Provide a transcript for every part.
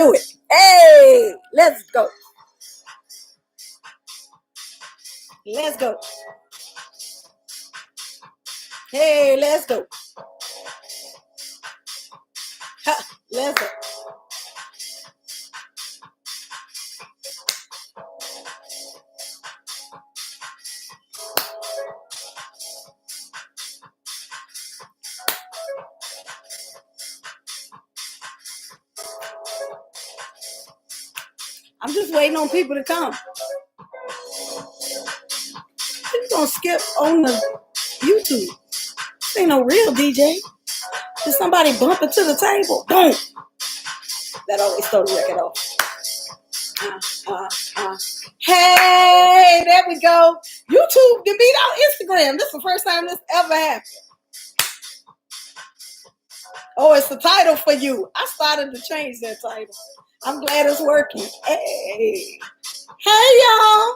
do it. Hey, let's go. Let's go. Hey, let's go. Ha, let's go. I'm just waiting on people to come. Who's gonna skip on the YouTube? This ain't no real DJ. Did somebody bump into the table? Boom. That always throw the record off. Hey, there we go. YouTube can beat out Instagram. This is the first time this ever happened. Oh, it's the title for you. I started to change that title. I'm glad it's working. Hey. Hey, y'all.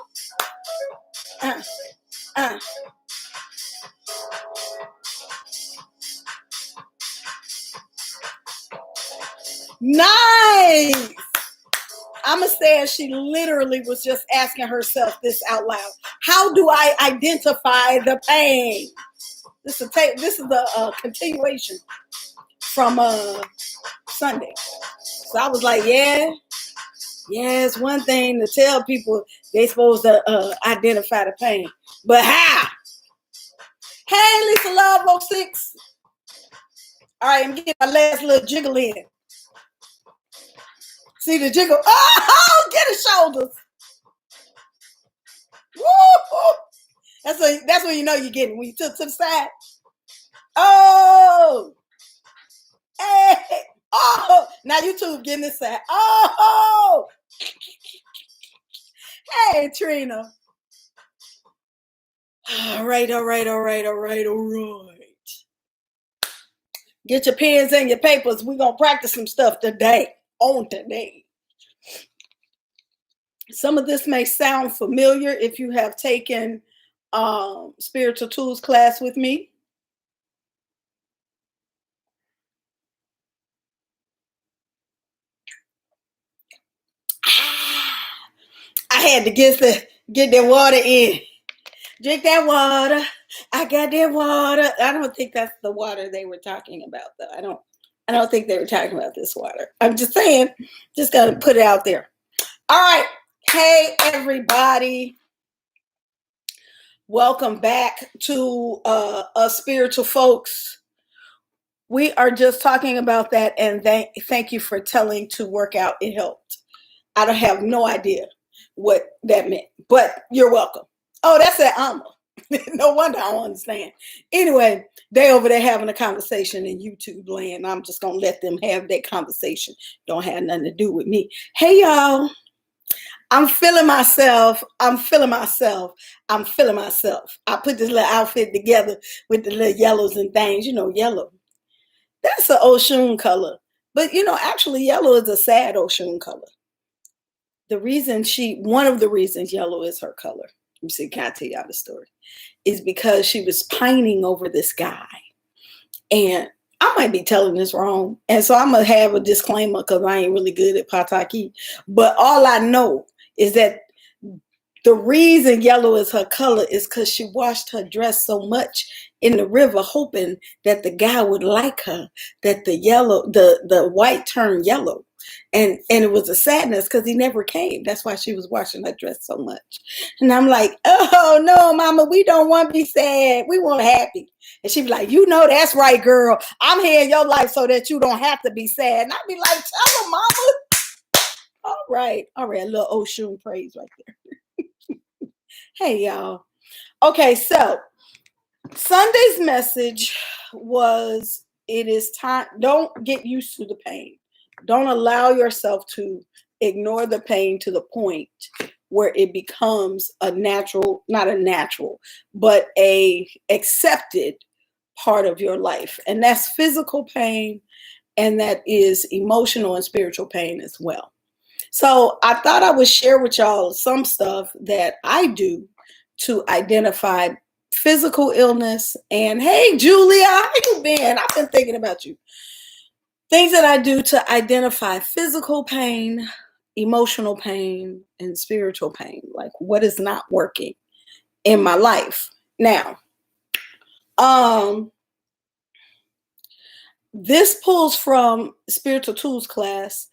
Nice. I'ma say she literally was just asking herself this out loud. How do I identify the pain? This is a continuation from Sunday. So I was like, yeah, it's one thing to tell people they supposed to identify the pain, but how? Hey, Lisa Love 06. All right, I'm getting my last little jiggle in. See the jiggle? Oh, get his shoulders. Woo! That's when you know you're getting, when you took to the side. Oh! Hey! Oh! Now YouTube getting this side. Oh! Hey, Trina. All right. Get your pens and your papers. We're going to practice some stuff today. Some of this may sound familiar if you have taken spiritual tools class with me. I had to get that water in. Drink that water. I got that water. I don't think that's the water they were talking about, though. I don't think they were talking about this water. I'm just saying, just gonna put it out there. All right. Hey, everybody. Welcome back to us spiritual folks. We are just talking about that, and thank you for telling to work out. It helped. I don't have no idea what that meant, but you're welcome. Oh, that's that Alma. No wonder I don't understand. Anyway, they over there having a conversation in YouTube land. I'm just going to let them have that conversation. Don't have nothing to do with me. Hey, y'all. I'm feeling myself. I put this little outfit together with the little yellows and things. You know, yellow. That's an Oshun color. But, actually yellow is a sad Oshun color. One of the reasons yellow is her color, let me see, can I tell y'all the story, is because she was pining over this guy. And I might be telling this wrong. And so I'm going to have a disclaimer because I ain't really good at Pataki. But all I know is that the reason yellow is her color is because she washed her dress so much in the river, hoping that the guy would like her, that the white turned yellow. And it was a sadness because he never came. That's why she was washing her dress so much. And I'm like, oh, no, mama, we don't want to be sad. We want happy. And she'd be like, that's right, girl. I'm here in your life so that you don't have to be sad. And I'd be like, tell her, mama. All right. A little Oshun praise right there. Hey, y'all. Okay, so Sunday's message was, it is time. Don't get used to the pain. Don't allow yourself to ignore the pain to the point where it becomes not a natural, but a accepted part of your life. And that's physical pain, and that is emotional and spiritual pain as well. So I thought I would share with y'all some stuff that I do to identify physical illness. And hey, Julia, how you been? I've been thinking about you. Things that I do to identify physical pain, emotional pain, and spiritual pain. Like what is not working in my life. Now, this pulls from spiritual tools class,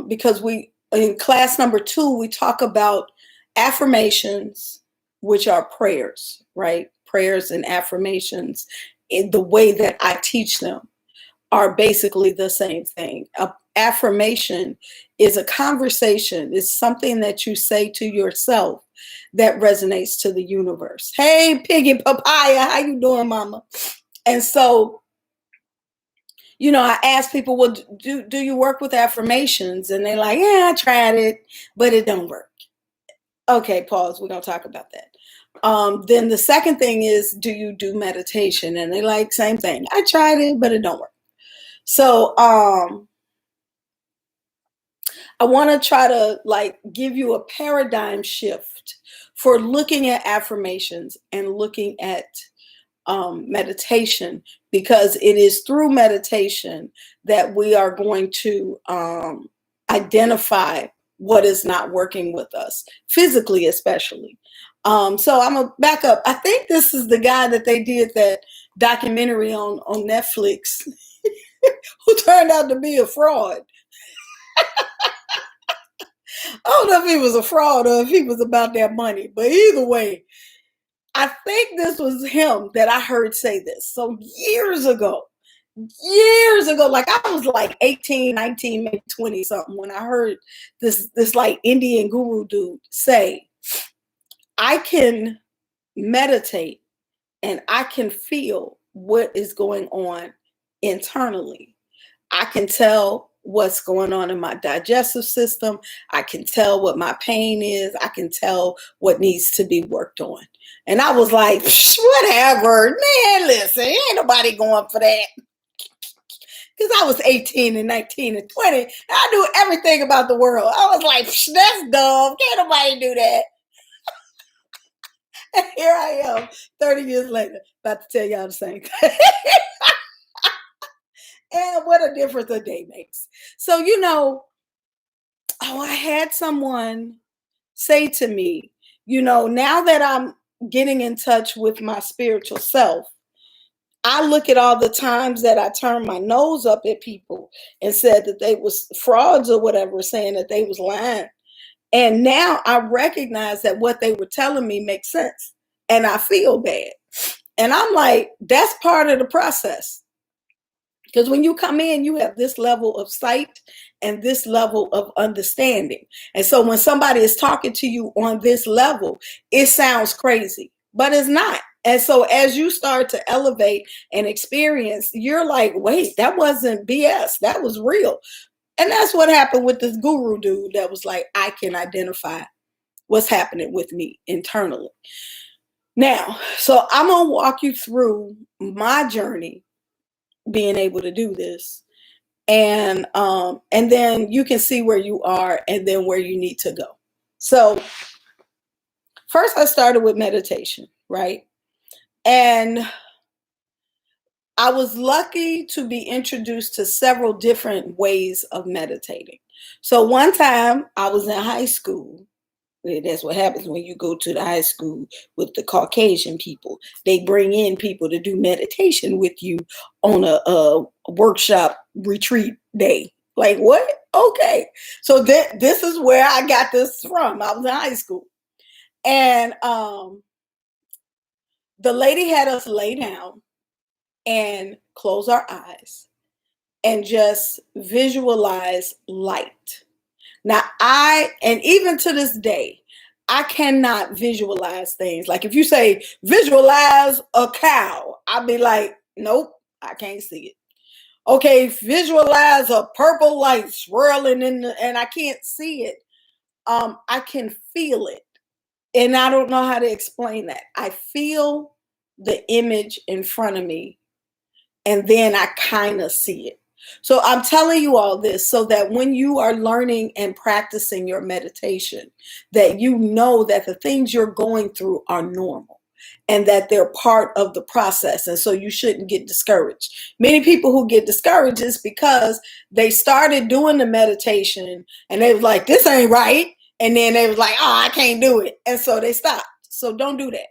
because we in class number 2 we talk about affirmations, which are prayers, right? Prayers and affirmations, in the way that I teach them, are basically the same thing. A affirmation is a conversation. It's something that you say to yourself that resonates to the universe. Hey, Piggy Papaya, how you doing, Mama? And so, I ask people, well, do you work with affirmations? And they're like, yeah, I tried it, but it don't work. Okay, pause. We're going to talk about that. Then the second thing is, do you do meditation? And they like, same thing. I tried it, but it don't work. So I want to try to give you a paradigm shift for looking at affirmations and looking at meditation, because it is through meditation that we are going to identify what is not working with us, physically especially. So I'm going to back up. I think this is the guy that they did that documentary on Netflix who turned out to be a fraud. I don't know if he was a fraud or if he was about that money, but either way, I think this was him that I heard say this. So years ago, like I was like 18, 19, maybe 20 something when I heard this like Indian guru dude say, I can meditate and I can feel what is going on internally. I can tell what's going on in my digestive system. I can tell what my pain is. I can tell what needs to be worked on. And I was like, whatever, man, listen, ain't nobody going for that. Because I was 18 and 19 and 20. And I knew everything about the world. I was like, that's dumb. Can't nobody do that. And here I am, 30 years later, about to tell y'all the same thing. And what a difference a day makes. So, I had someone say to me, now that I'm getting in touch with my spiritual self, I look at all the times that I turned my nose up at people and said that they was frauds or whatever, saying that they was lying. And now I recognize that what they were telling me makes sense. And I feel bad. And I'm like, that's part of the process. Because when you come in, you have this level of sight and this level of understanding. And so when somebody is talking to you on this level, it sounds crazy, but it's not. And so as you start to elevate and experience, you're like, wait, that wasn't BS. That was real. And that's what happened with this guru dude that was like, I can identify what's happening with me internally. Now, so I'm going to walk you through my journey being able to do this, and then you can see where you are and then where you need to go. So first I started with meditation, right? And I was lucky to be introduced to several different ways of meditating. So one time I was in high school. That's what happens when you go to the high school with the Caucasian people. They bring in people to do meditation with you on a workshop retreat day. Like, what? Okay. So this is where I got this from. I was in high school. And the lady had us lay down and close our eyes and just visualize light. Now, and even to this day, I cannot visualize things. Like if you say visualize a cow, I'll be like, nope, I can't see it. Okay, visualize a purple light swirling and I can't see it. I can feel it. And I don't know how to explain that. I feel the image in front of me and then I kind of see it. So I'm telling you all this so that when you are learning and practicing your meditation, that you know that the things you're going through are normal. and that they're part of the process. And so you shouldn't get discouraged. Many people who get discouraged is because they started doing the meditation and they was like, this ain't right. And then they was like, oh, I can't do it. And so they stopped. So don't do that.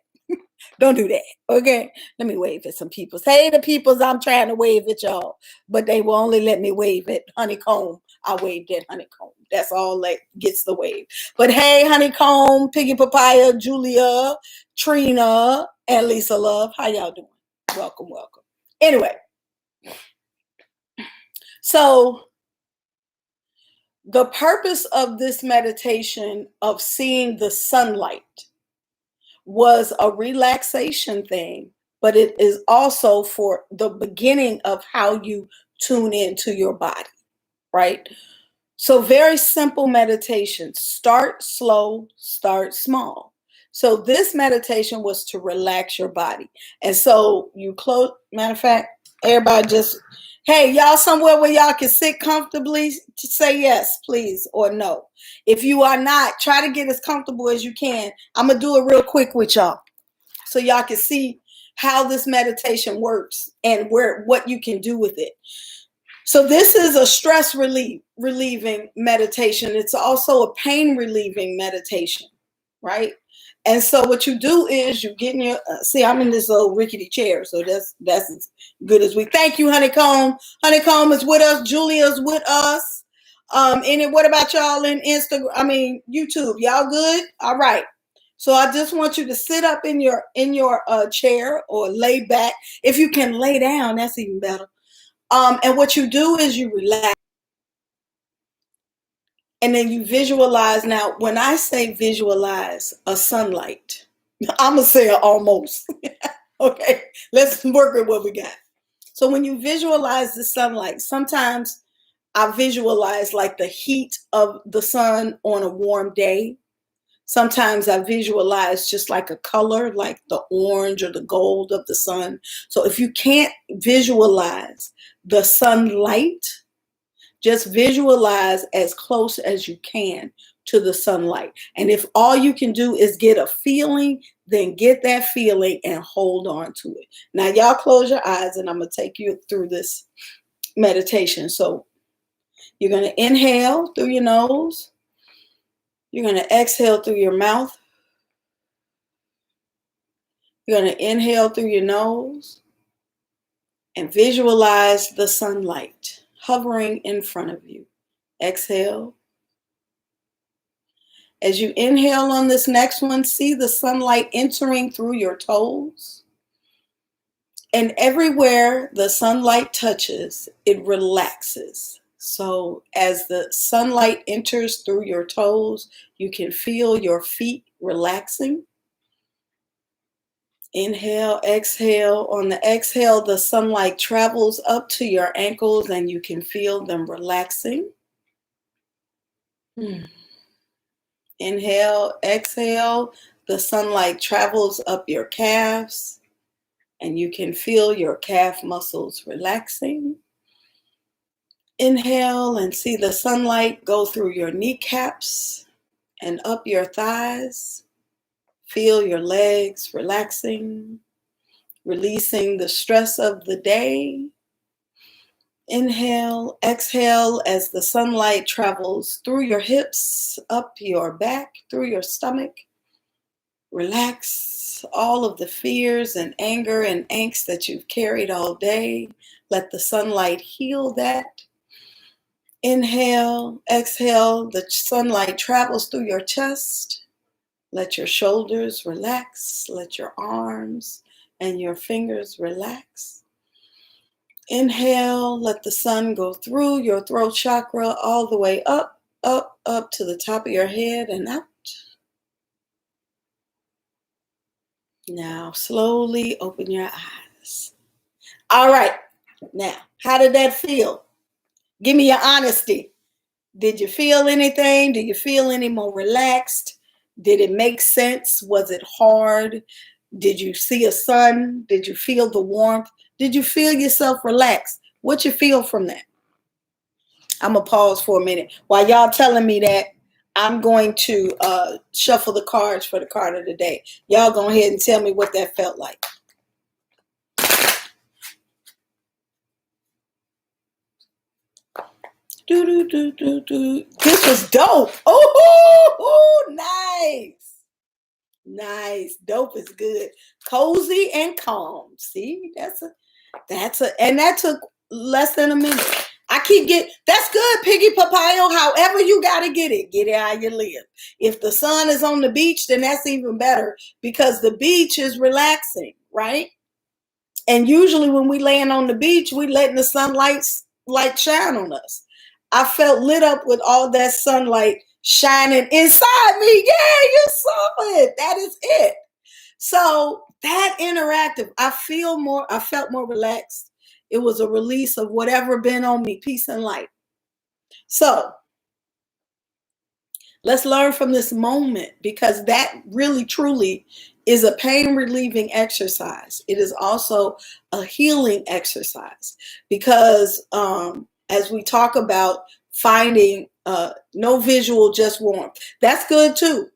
Don't do that. Okay. Let me wave at some people. Hey, the peoples, I'm trying to wave at y'all, but they will only let me wave at Honeycomb. I waved at Honeycomb. That's all that gets the wave. But hey, Honeycomb, Piggy Papaya, Julia, Trina, and Lisa Love. How y'all doing? Welcome, welcome. Anyway, so the purpose of this meditation of seeing the sunlight was a relaxation thing, but it is also for the beginning of how you tune into your body, right? So very simple meditation. Start slow, start small. So this meditation was to relax your body. And so you close, matter of fact, everybody just, hey, y'all somewhere where y'all can sit comfortably, say yes, please, or no. If you are not, try to get as comfortable as you can. I'm going to do it real quick with y'all so y'all can see how this meditation works and what you can do with it. So this is a stress relieving meditation. It's also a pain relieving meditation, right? And so what you do is you get in your, see, I'm in this little rickety chair. So that's as good as we, thank you, Honeycomb. Honeycomb is with us. Julia's with us. And what about y'all in YouTube? Y'all good? All right. So I just want you to sit up in your chair or lay back. If you can lay down, that's even better. And what you do is you relax. And then you visualize. Now, when I say visualize a sunlight, I'm going to say almost. Okay, let's work with what we got. So when you visualize the sunlight, sometimes I visualize like the heat of the sun on a warm day. Sometimes I visualize just like a color, like the orange or the gold of the sun. So if you can't visualize the sunlight, just visualize as close as you can to the sunlight. And if all you can do is get a feeling, then get that feeling and hold on to it. Now, y'all close your eyes and I'm going to take you through this meditation. So you're going to inhale through your nose. You're going to exhale through your mouth. You're going to inhale through your nose and visualize the sunlight hovering in front of you. Exhale. As you inhale on this next one, see the sunlight entering through your toes. And everywhere the sunlight touches, it relaxes. So as the sunlight enters through your toes, you can feel your feet relaxing. Inhale, exhale. On the exhale, the sunlight travels up to your ankles and you can feel them relaxing. Inhale, exhale. The sunlight travels up your calves and you can feel your calf muscles relaxing. Inhale and see the sunlight go through your kneecaps and up your thighs. Feel your legs relaxing, releasing the stress of the day. Inhale, exhale as the sunlight travels through your hips, up your back, through your stomach. Relax all of the fears and anger and angst that you've carried all day. Let the sunlight heal that. Inhale, exhale, the sunlight travels through your chest. Let your shoulders relax. Let your arms and your fingers relax. Inhale, let the sun go through your throat chakra all the way up, up, up to the top of your head and out. Now, slowly open your eyes. All right. Now, how did that feel? Give me your honesty. Did you feel anything? Did you feel any more relaxed? Did it make sense? Was it hard? Did you see a sun? Did you feel the warmth? Did you feel yourself relaxed? What you feel from that? I'm going to pause for a minute. While y'all telling me that, I'm going to shuffle the cards for the card of the day. Y'all go ahead and tell me what that felt like. This was dope. Oh, nice. Nice. Dope is good. Cozy and calm. See, and that took less than a minute. That's good, Piggy Papayo. However you got to get it how you live. If the sun is on the beach, then that's even better because the beach is relaxing, right? And usually when we land on the beach, we letting the sunlight shine on us. I felt lit up with all that sunlight shining inside me. Yeah, you saw it. That is it. So that interactive, I felt more relaxed. It was a release of whatever been on me, peace and light. So let's learn from this moment because that really, truly is a pain relieving exercise. It is also a healing exercise because as we talk about finding no visual, just warmth, that's good too.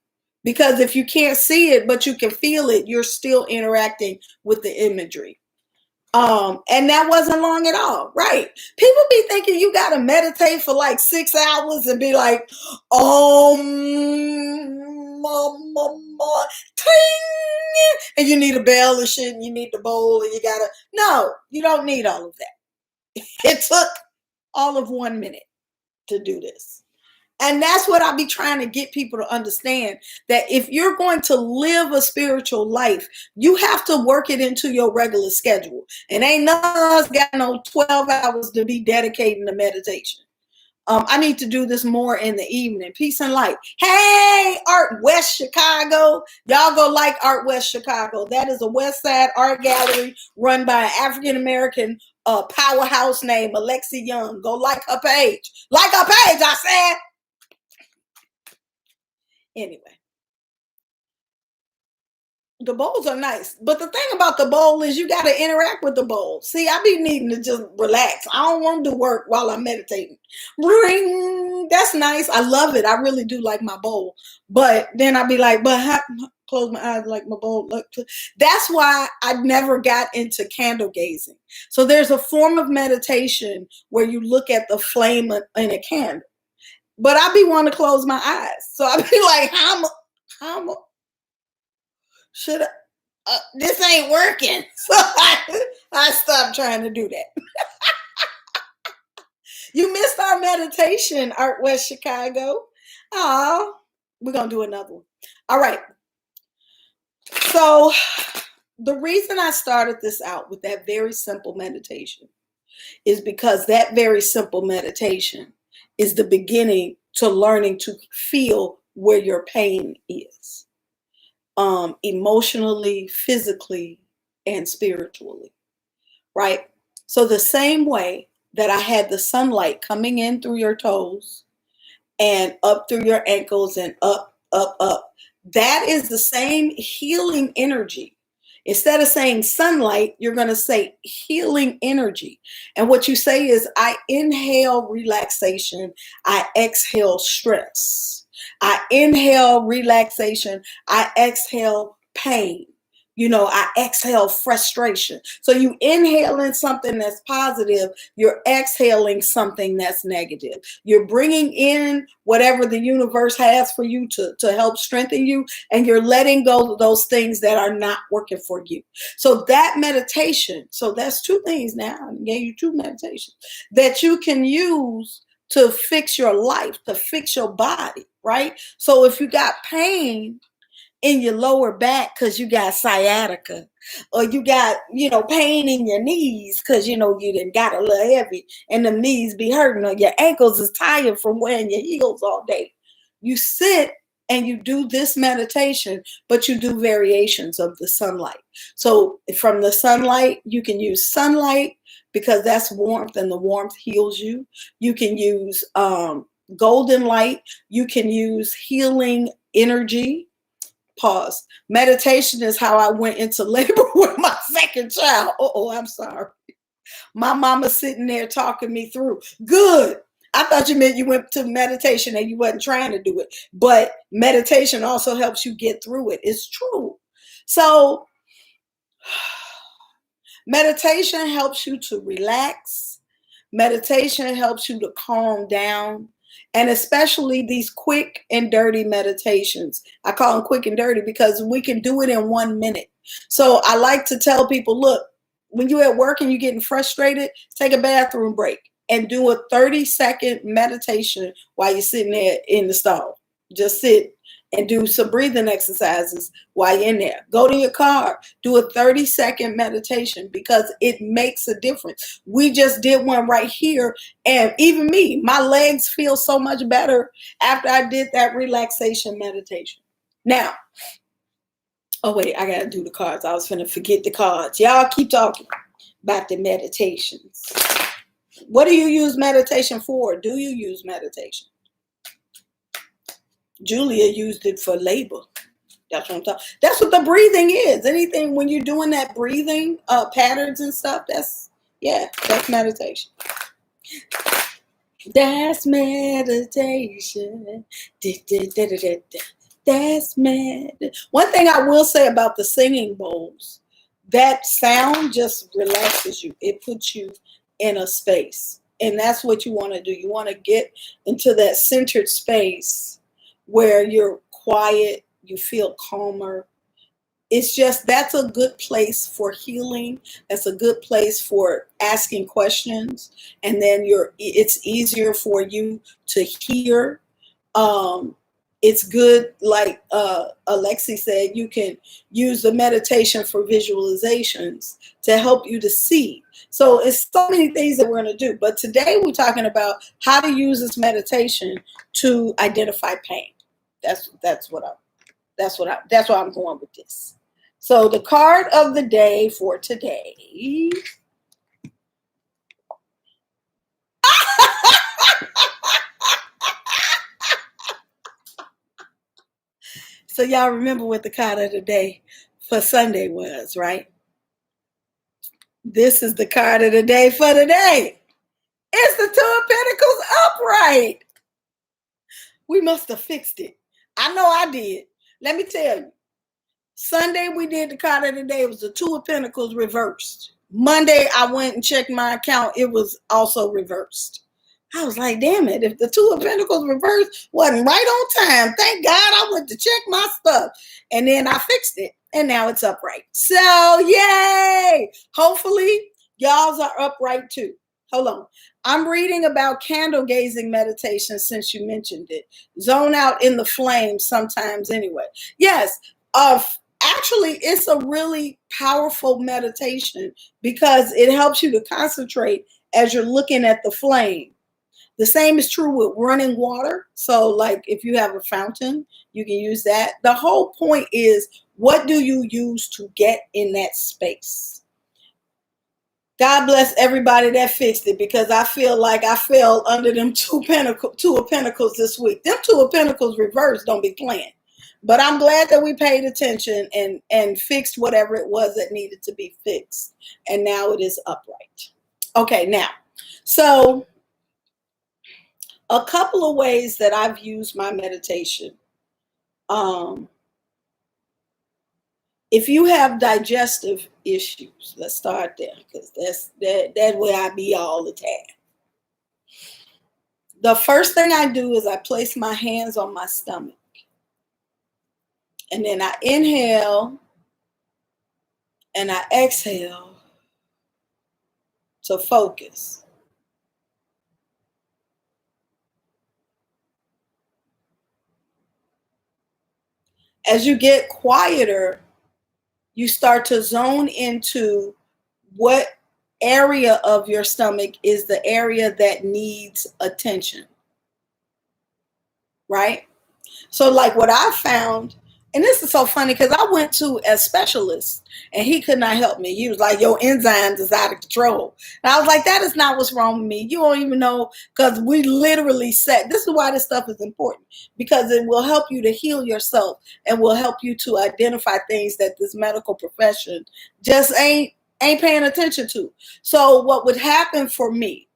Because if you can't see it, but you can feel it, you're still interacting with the imagery. And that wasn't long at all, right? People be thinking you got to meditate for like 6 hours and be like, and you need a bell and shit, and you need the bowl, and no, you don't need all of that. It took all of 1 minute to do this. And that's what I be trying to get people to understand, that if you're going to live a spiritual life, you have to work it into your regular schedule. And ain't none of us got no 12 hours to be dedicating to meditation. I need to do this more in the evening. Peace and light. Hey, Art West Chicago. Y'all go like Art West Chicago. That is a West Side art gallery run by an African-American powerhouse named Alexi Young. Go like her page. Like her page, I said. Anyway, the bowls are nice, but the thing about the bowl is you got to interact with the bowl. See, I be needing to just relax. I don't want to do work while I'm meditating. Ring, that's nice. I love it. I really do like my bowl, but then I be like, close my eyes like my bowl. Look, that's why I never got into candle gazing. So there's a form of meditation where you look at the flame in a candle. But I be wanting to close my eyes. So I be like, should I? This ain't working. So I stopped trying to do that. You missed our meditation, Art West Chicago. Oh, we're going to do another one. All right. So the reason I started this out with that very simple meditation is because that very simple meditation is the beginning to learning to feel where your pain is, emotionally, physically, and spiritually, right? So the same way that I had the sunlight coming in through your toes and up through your ankles and up, that is the same healing energy. Instead of saying sunlight, you're going to say healing energy. And what you say is, I inhale relaxation. I exhale stress. I inhale relaxation. I exhale pain. I exhale frustration. So you inhaling something that's positive, you're exhaling something that's negative. You're bringing in whatever the universe has for you to help strengthen you, and you're letting go of those things that are not working for you. So that meditation, so that's two things now. I gave you two meditations that you can use to fix your life, to fix your body, right? So if you got pain in your lower back because you got sciatica, or you got, pain in your knees because, you done got a little heavy and them knees be hurting, or your ankles is tired from wearing your heels all day. You sit and you do this meditation, but you do variations of the sunlight. So from the sunlight, you can use sunlight because that's warmth and the warmth heals you. You can use golden light. You can use healing energy. Pause. Meditation is how I went into labor with my second child. I'm sorry. My mama sitting there talking me through. Good. I thought you meant you went to meditation and you wasn't trying to do it. But meditation also helps you get through it. It's true. So meditation helps you to relax. Meditation helps you to calm down. And especially these quick and dirty meditations. I call them quick and dirty because we can do it in 1 minute. So I like to tell people, look, when you're at work and you're getting frustrated, take a bathroom break and do a 30-second meditation while you're sitting there in the stall. Just sit and do some breathing exercises while you're in there. Go to your car, do a 30-second meditation because it makes a difference. We just did one right here, and even me, my legs feel so much better after I did that relaxation meditation. Now, oh wait, I gotta do the cards. I was gonna forget the cards. Y'all keep talking about the meditations. What do you use meditation for? Do you use meditation? Julia used it for labor. That's what I'm talking. That's what the breathing is. Anything when you're doing that breathing patterns and stuff, that's meditation. That's meditation. That's One thing I will say about the singing bowls, that sound just relaxes you. It puts you in a space. And that's what you want to do. You want to get into that centered space where you're quiet, you feel calmer. It's just, that's a good place for healing. That's a good place for asking questions. And then it's easier for you to hear. It's good, like Alexi said, you can use the meditation for visualizations to help you to see. So it's so many things that we're going to do. But today we're talking about how to use this meditation to identify pain. That's where I'm going with this. So the card of the day for today. So y'all remember what the card of the day for Sunday was, right? This is the card of the day for today. It's the Two of Pentacles upright. We must have fixed it. I know I did. Let me tell you. Sunday we did the card of the day. It was the Two of Pentacles reversed. Monday I went and checked my account. It was also reversed. I was like, damn it, if the Two of Pentacles reversed wasn't right on time, thank God I went to check my stuff. And then I fixed it. And now it's upright. So, yay! Hopefully, y'all's are upright too. Hold on. I'm reading about candle gazing meditation since you mentioned it. Zone out in the flames sometimes anyway. Yes, actually, it's a really powerful meditation because it helps you to concentrate as you're looking at the flame. The same is true with running water. So like if you have a fountain, you can use that. The whole point is, what do you use to get in that space? God bless everybody that fixed it, because I feel like I fell under them Two of Pentacles this week. Them Two of Pentacles reversed, don't be playing. But I'm glad that we paid attention and fixed whatever it was that needed to be fixed. And now it is upright. Okay, now, so a couple of ways that I've used my meditation. If you have digestive issues, let's start there, because that's where I be all the time. The first thing I do is I place my hands on my stomach. And then I inhale and I exhale to focus. As you get quieter, you start to zone into what area of your stomach is the area that needs attention, right? So like what I found, and this is so funny because I went to a specialist and he could not help me. He was like, your enzymes is out of control. And I was like, that is not what's wrong with me. You don't even know, because we literally said, this is why this stuff is important, because it will help you to heal yourself and will help you to identify things that this medical profession just ain't paying attention to. So what would happen for me,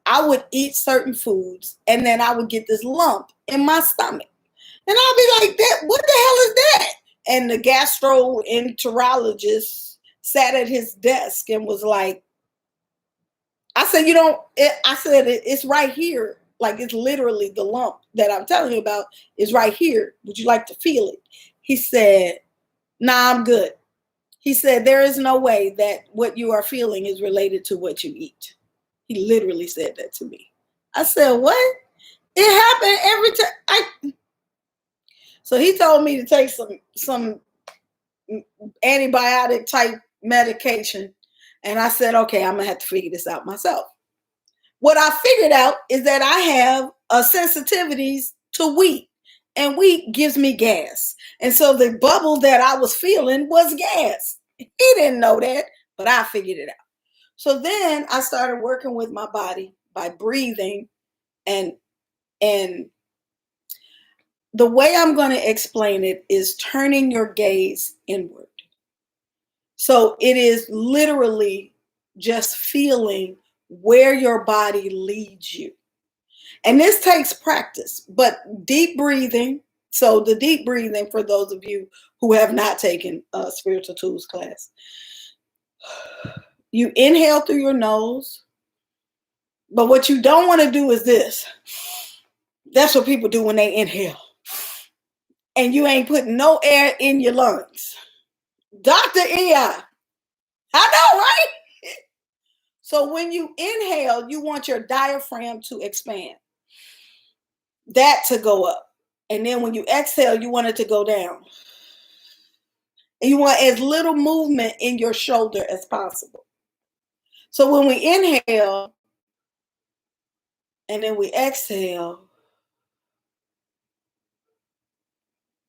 I would eat certain foods and then I would get this lump in my stomach. And I'll be like, "That, what the hell is that?" And the gastroenterologist sat at his desk and was like, I said, it's right here. Like, it's literally the lump that I'm telling you about is right here. Would you like to feel it? He said, "Nah, I'm good." He said, "There is no way that what you are feeling is related to what you eat." He literally said that to me. I said, "What?" It happened every time. So he told me to take some antibiotic type medication. And I said, "Okay, I'm going to have to figure this out myself." What I figured out is that I have sensitivities to wheat, and wheat gives me gas. And so the bubble that I was feeling was gas. He didn't know that, but I figured it out. So then I started working with my body by breathing, and the way I'm going to explain it is turning your gaze inward. So it is literally just feeling where your body leads you. And this takes practice, but deep breathing. So the deep breathing, for those of you who have not taken a spiritual tools class, you inhale through your nose, but what you don't want to do is this. That's what people do when they inhale. And you ain't putting no air in your lungs. Dr. E.I. I know, right? So when you inhale, you want your diaphragm to expand. That to go up. And then when you exhale, you want it to go down. And you want as little movement in your shoulder as possible. So when we inhale and then we exhale,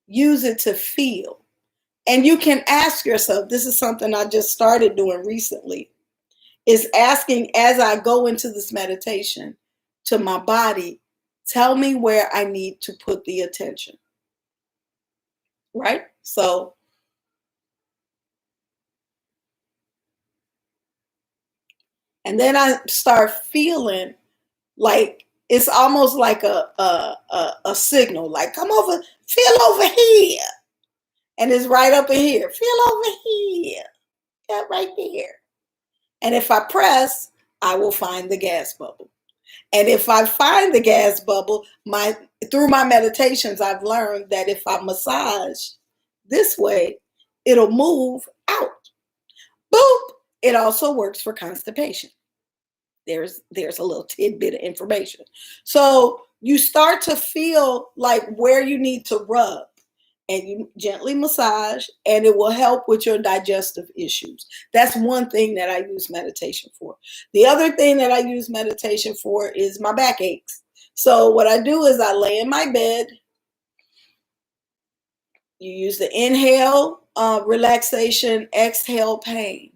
use it to feel. And you can ask yourself, this is something I just started doing recently, is asking as I go into this meditation to my body, tell me where I need to put the attention. Right? So and then I start feeling like it's almost like a signal, like, come over, feel over here. And it's right up in here. Feel over here. Yeah, right there. And if I press, I will find the gas bubble. And if I find the gas bubble, through my meditations, I've learned that if I massage this way, it'll move out. Boop. It also works for constipation. There's a little tidbit of information. So you start to feel like where you need to rub, and you gently massage, and it will help with your digestive issues. That's one thing that I use meditation for. The other thing that I use meditation for is my backaches. So what I do is I lay in my bed. You use the inhale, relaxation, exhale, pain.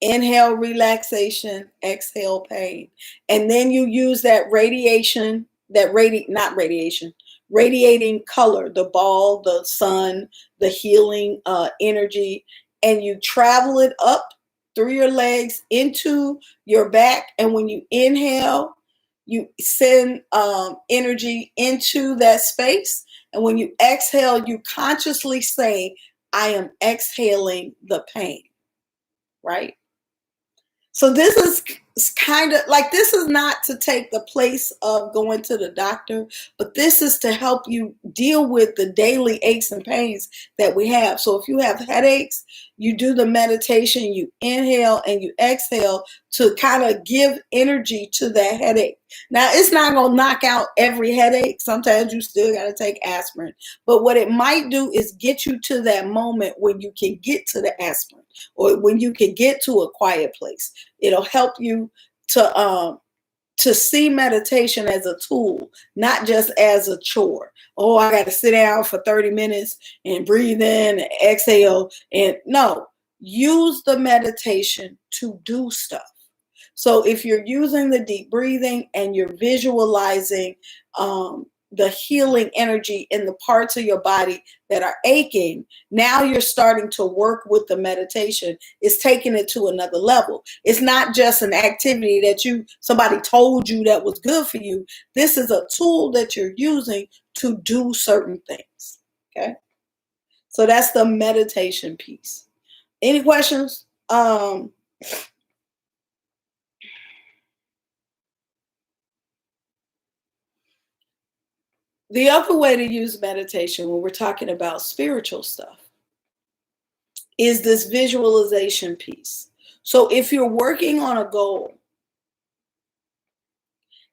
Inhale, relaxation, exhale, pain. And then you use that radiating color, the ball, the sun, the healing energy, and you travel it up through your legs into your back. And when you inhale, you send energy into that space. And when you exhale, you consciously say, I am exhaling the pain, right? So this is kind of like, this is not to take the place of going to the doctor, but this is to help you deal with the daily aches and pains that we have. So if you have headaches, you do the meditation, you inhale and you exhale to kind of give energy to that headache. Now, it's not going to knock out every headache. Sometimes you still got to take aspirin. But what it might do is get you to that moment when you can get to the aspirin, or when you can get to a quiet place. It'll help you to see meditation as a tool, not just as a chore. Oh, I got to sit down for 30 minutes and breathe in and exhale. And no, use the meditation to do stuff. So if you're using the deep breathing and you're visualizing the healing energy in the parts of your body that are aching. Now you're starting to work with the meditation. It's taking it to another level. It's not just an activity that somebody told you that was good for you. This is a tool that you're using to do certain things. Okay. So that's the meditation piece. Any questions? The other way to use meditation when we're talking about spiritual stuff is this visualization piece. So if you're working on a goal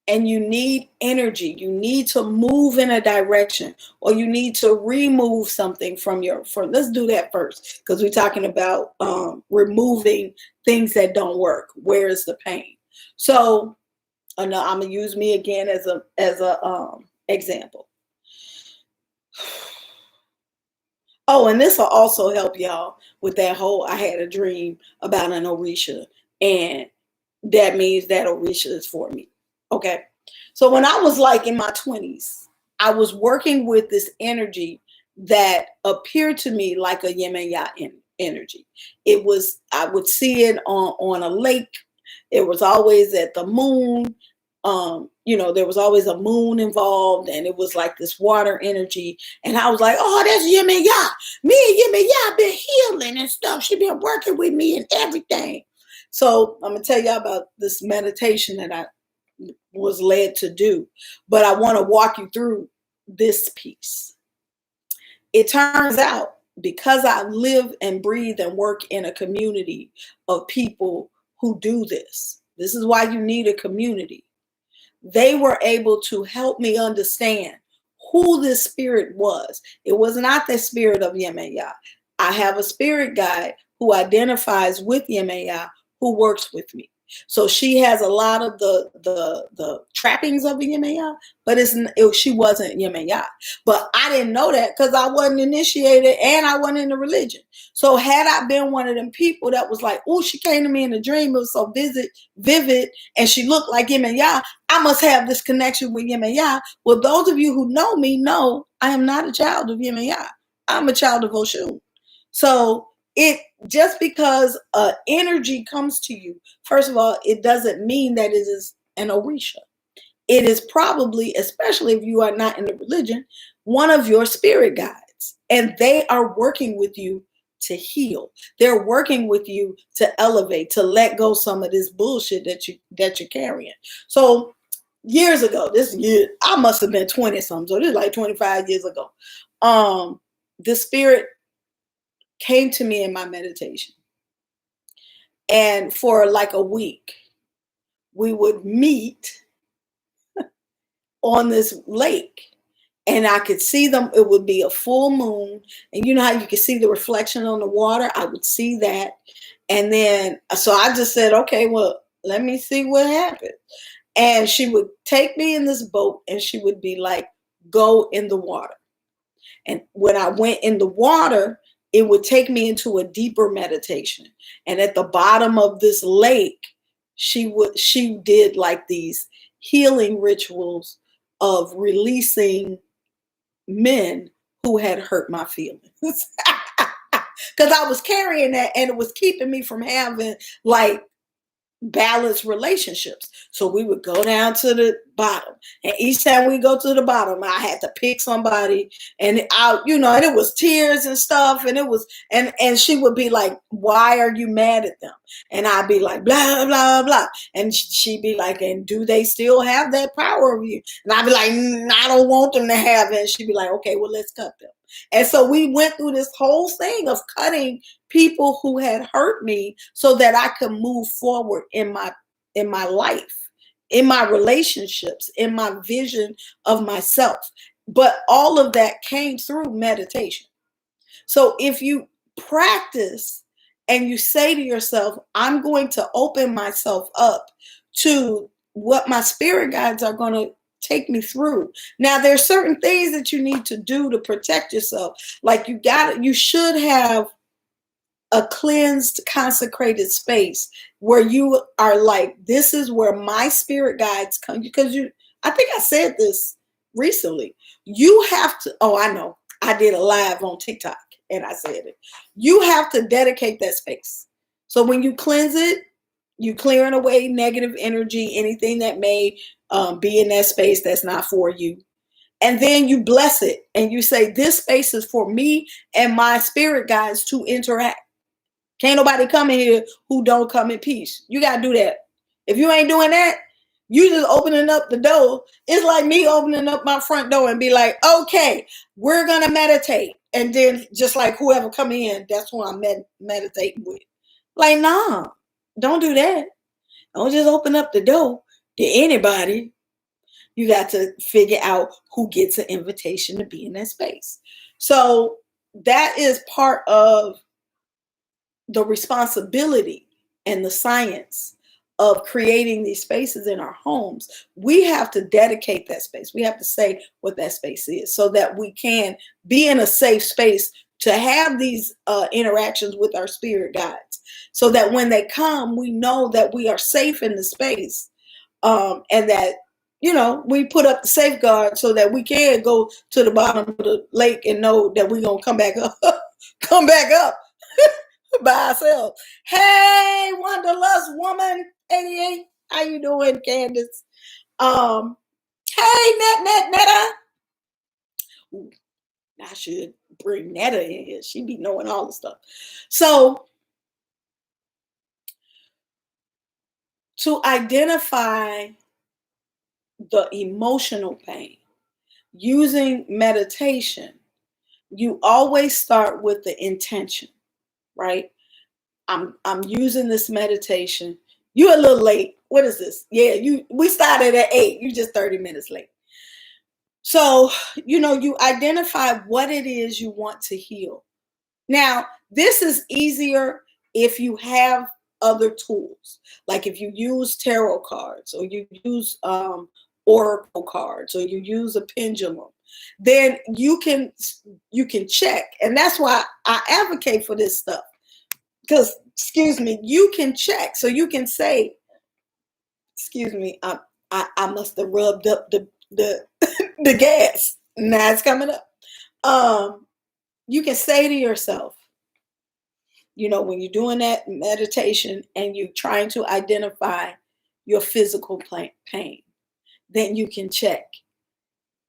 and you need energy, you need to move in a direction, or you need to remove something let's do that first, because we're talking about removing things that don't work. Where is the pain? So I'm gonna use me again as a example. Oh, and this will also help y'all with that whole, I had a dream about an Orisha, and that means that Orisha is for me. Okay. So when I was like in my 20s, I was working with this energy that appeared to me like a Yemaya energy. I would see it on a lake. It was always at the moon. There was always a moon involved, and it was like this water energy. And I was like, oh, that's Yemaya. Me and Yemaya been healing and stuff. She been working with me and everything. So I'm gonna tell y'all about this meditation that I was led to do, but I want to walk you through this piece. It turns out, because I live and breathe and work in a community of people who do this is why you need a community. They were able to help me understand who this spirit was. It was not the spirit of Yemaya. I have a spirit guide who identifies with Yemaya, who works with me. So she has a lot of the trappings of a Yemaya, but she wasn't Yemaya. But I didn't know that because I wasn't initiated and I wasn't in the religion. So had I been one of them people that was like, oh, she came to me in a dream, it was so vivid, and she looked like Yemaya, I must have this connection with Yemaya. Well, those of you who know me know I am not a child of Yemaya. I'm a child of Oshun. So just because energy comes to you, first of all, it doesn't mean that it is an Orisha. It is probably, especially if you are not in the religion, one of your spirit guides, and they are working with you to heal. They're working with you to elevate, to let go some of this bullshit that you're carrying. So years ago, I must have been 20 something. So this is like 25 years ago. The spirit came to me in my meditation. And for like a week, we would meet on this lake, and I could see them. It would be a full moon. And you know how you can see the reflection on the water? I would see that. And then, so I just said, okay, well, let me see what happens. And she would take me in this boat, and she would be like, go in the water. And when I went in the water, it would take me into a deeper meditation. And at the bottom of this lake, she did like these healing rituals of releasing men who had hurt my feelings. Because I was carrying that, and it was keeping me from having like balanced relationships. So we would go down to the bottom, and each time we go to the bottom, I had to pick somebody, and and it was tears and stuff, and it was, and she would be like, why are you mad at them? And I'd be like, blah, blah, blah. And she'd be like, and do they still have that power of you? And I'd be like, I don't want them to have it. And she'd be like, okay, well, let's cut them. And so we went through this whole thing of cutting people who had hurt me so that I could move forward in my life, in my relationships, in my vision of myself. But all of that came through meditation. So if you practice and you say to yourself, I'm going to open myself up to what my spirit guides are going to take me through. Now, there's certain things that you need to do to protect yourself. Like you should have a cleansed, consecrated space where you are like, this is where my spirit guides come. Because I think I said this recently. You have to, oh, I know. I did a live on TikTok and I said it. You have to dedicate that space. So when you cleanse it, you clearing away negative energy, anything that may be in that space that's not for you. And then you bless it and you say, this space is for me and my spirit guides to interact. Can't nobody come in here who don't come in peace. You got to do that. If you ain't doing that, you just opening up the door. It's like me opening up my front door and be like, okay, we're going to meditate. And then just like whoever come in, that's who I'm meditating with. Like, nah, don't do that. Don't just open up the door to anybody. You got to figure out who gets an invitation to be in that space. So that is part of the responsibility and the science of creating these spaces in our homes. We have to dedicate that space. We have to say what that space is so that we can be in a safe space to have these interactions with our spirit guides, so that when they come, we know that we are safe in the space, and that, you know, we put up the safeguard so that we can go to the bottom of the lake and know that we're going to come back up, come back up by ourselves. Hey, Wanderlust Woman 88, how you doing, Candace? Hey, Netta. Ooh, I should bring Netta in here. She be knowing all the stuff. So to identify the emotional pain using meditation, you always start with the intention, right? I'm using this meditation. You're a little late. What is this? Yeah, we started at 8. You're just 30 minutes late. So, you know, you identify what it is you want to heal. Now, this is easier if you have other tools, like if you use tarot cards or you use oracle cards or you use a pendulum, then you can check. And that's why I advocate for this stuff. Because, excuse me, you can check. So you can say, excuse me, I must have rubbed up the the gas. Now it's coming up. You can say to yourself, you know, when you're doing that meditation and you're trying to identify your physical pain, then you can check,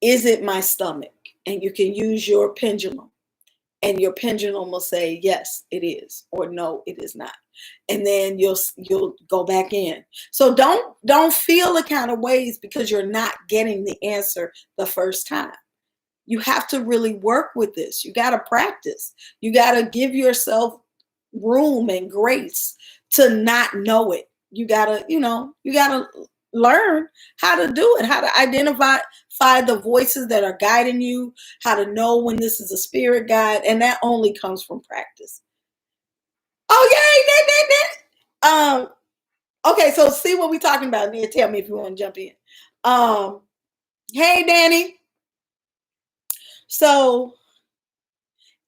is it my stomach? And you can use your pendulum. And your pendulum will say, yes, it is, or no, it is not. And then you'll go back in. So don't feel the kind of ways because you're not getting the answer the first time. You have to really work with this. You got to practice. You got to give yourself room and grace to not know it. You got to learn how to do it, how to identify the voices that are guiding you, how to know when this is a spirit guide, and that only comes from practice. Oh, yay! Okay, so see what we're talking about. Nia, tell me if you want to jump in. Hey, Danny. So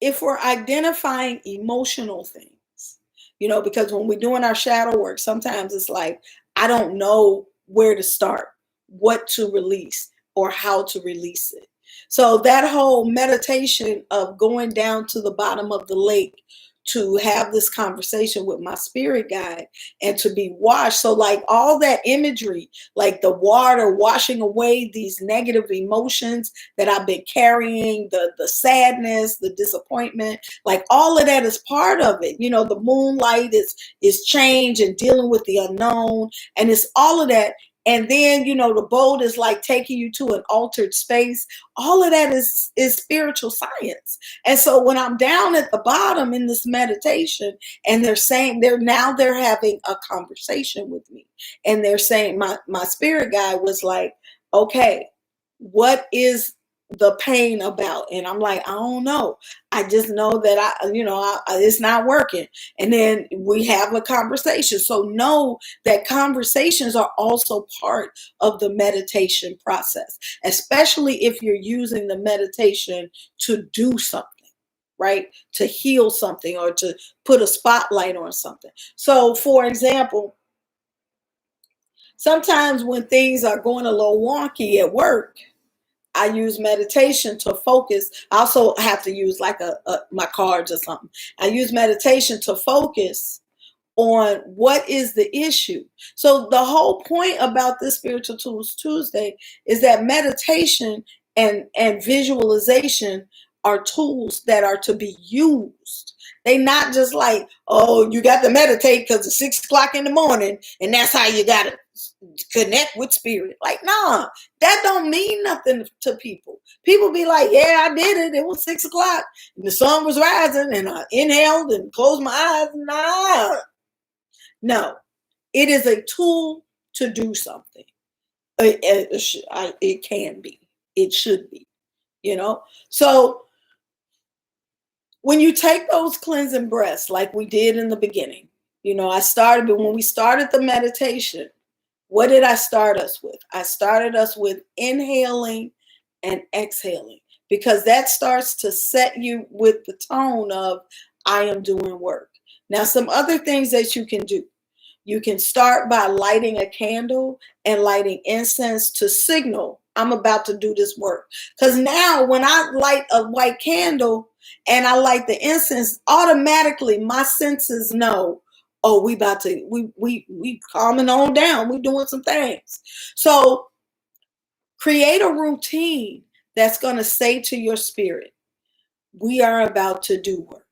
if we're identifying emotional things, you know, because when we're doing our shadow work, sometimes it's like, I don't know where to start, what to release, or how to release it. So that whole meditation of going down to the bottom of the lake to have this conversation with my spirit guide and to be washed. So like all that imagery, like the water washing away these negative emotions that I've been carrying, the sadness, the disappointment, like all of that is part of it. You know, the moonlight is change and dealing with the unknown, and it's all of that. And then, you know, the boat is like taking you to an altered space. All of that is spiritual science. And so when I'm down at the bottom in this meditation and they're having a conversation with me, and they're saying, my spirit guide was like, okay, what is the pain about? And I'm like, I don't know. I just know that it's not working. And then we have a conversation. So know that conversations are also part of the meditation process, especially if you're using the meditation to do something, right? To heal something or to put a spotlight on something. So for example, sometimes when things are going a little wonky at work, I use meditation to focus. I also have to use like my cards or something. I use meditation to focus on what is the issue. So the whole point about this Spiritual Tools Tuesday is that meditation and visualization are tools that are to be used. They not just like, oh, you got to meditate because it's 6 o'clock in the morning and that's how you got to connect with spirit. Like, nah, that don't mean nothing to people. People be like, yeah, I did it. It was 6 o'clock and the sun was rising and I inhaled and closed my eyes. Nah. No, it is a tool to do something. It can be. It should be, So when you take those cleansing breaths, like we did in the beginning, when we started the meditation, what did I start us with? I started us with inhaling and exhaling, because that starts to set you with the tone of, I am doing work. Now, some other things that you can do. You can start by lighting a candle and lighting incense to signal, I'm about to do this work. Because now when I light a white candle and I light the incense, automatically my senses know, oh, we calming on down. We doing some things. So create a routine that's going to say to your spirit, we are about to do work.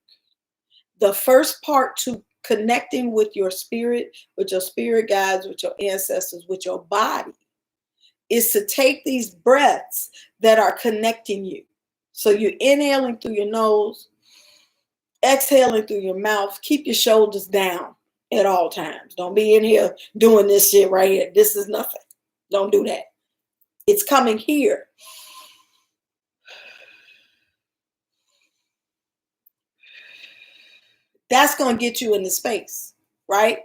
The first part to connecting with your spirit guides, with your ancestors, with your body, is to take these breaths that are connecting you. So you're inhaling through your nose, exhaling through your mouth. Keep your shoulders down at all times. Don't be in here doing this shit right here. This is nothing. Don't do that. It's coming here. That's going to get you in the space, right?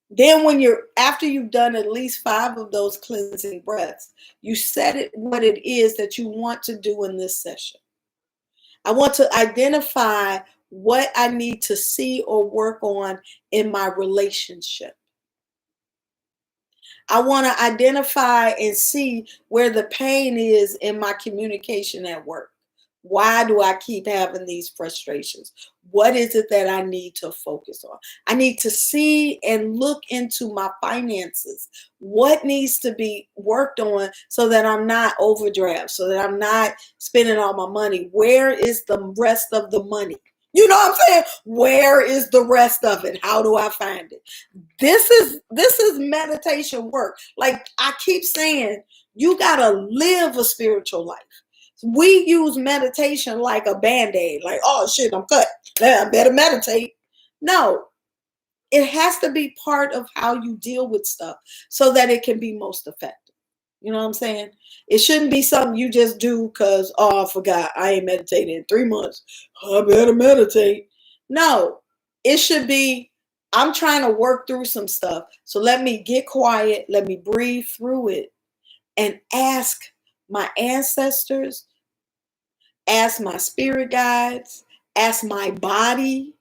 Then after you've done at least 5 of those cleansing breaths, you set it what it is that you want to do in this session. I want to identify what I need to see or work on in my relationship. I want to identify and see where the pain is in my communication at work. Why do I keep having these frustrations? What is it that I need to focus on? I need to see and look into my finances. What needs to be worked on so that I'm not overdraft, so that I'm not spending all my money? Where is the rest of the money? You know what I'm saying? Where is the rest of it? How do I find it? This is meditation work. Like I keep saying, you got to live a spiritual life. We use meditation like a Band-Aid, like, oh shit, I'm cut. I better meditate. No, it has to be part of how you deal with stuff so that it can be most effective. You know what I'm saying? It shouldn't be something you just do because, oh, I forgot. I ain't meditated in 3 months. I better meditate. No, it should be, I'm trying to work through some stuff. So let me get quiet. Let me breathe through it and ask my ancestors, ask my spirit guides, ask my body,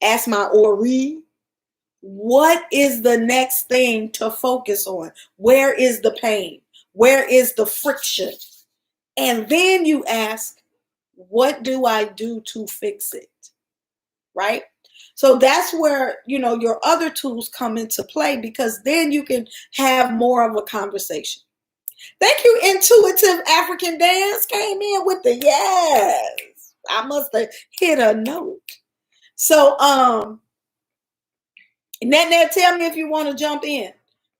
ask my Ori, what is the next thing to focus on? Where is the pain? Where is the friction? And then you ask, what do I do to fix it? Right? So that's where, your other tools come into play, because then you can have more of a conversation. Thank you, Intuitive African Dance came in with the yes. I must have hit a note. So, Net, tell me if you want to jump in.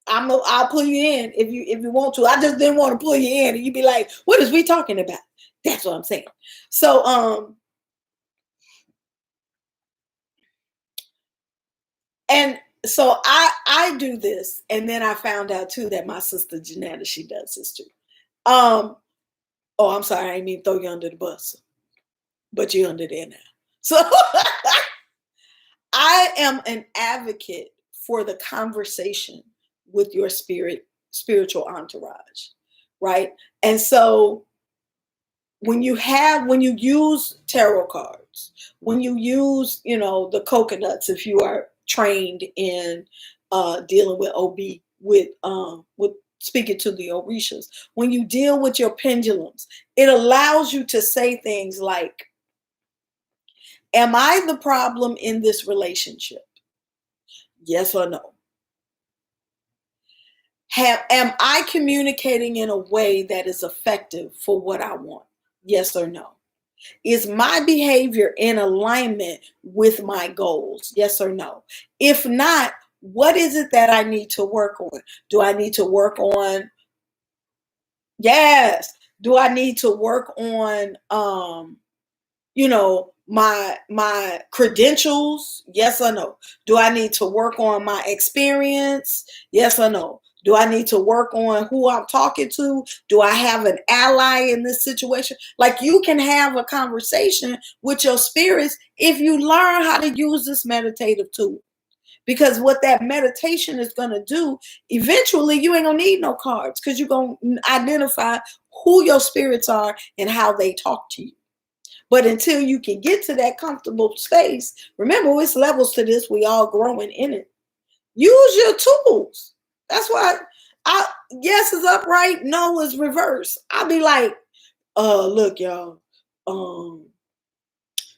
I'll pull you in if you want to. I just didn't want to pull you in and you'd be like, what is we talking about? That's what I'm saying. So, and so I do this, and then I found out too that my sister Janetta, she does this too. Oh, I'm sorry, I didn't mean throw you under the bus, but you're under there now. So I am an advocate for the conversation with your spiritual entourage, right? And so when you use tarot cards, when you use, the coconuts, if you are trained in dealing with speaking to the Orishas, when you deal with your pendulums, it allows you to say things like, am I the problem in this relationship? Yes or no? Am I communicating in a way that is effective for what I want? Yes or no? Is my behavior in alignment with my goals? Yes or no? If not, what is it that I need to work on? Do I need to work on, yes, do I need to work on my credentials? Yes or no? Do I need to work on my experience? Yes or no? Do I need to work on who I'm talking to? Do I have an ally in this situation? Like, you can have a conversation with your spirits if you learn how to use this meditative tool. Because what that meditation is going to do, eventually you ain't going to need no cards, because you're going to identify who your spirits are and how they talk to you. But until you can get to that comfortable space, remember, it's levels to this. We all growing in it. Use your tools. That's why yes is upright, no is reverse. I'll be like, look, y'all,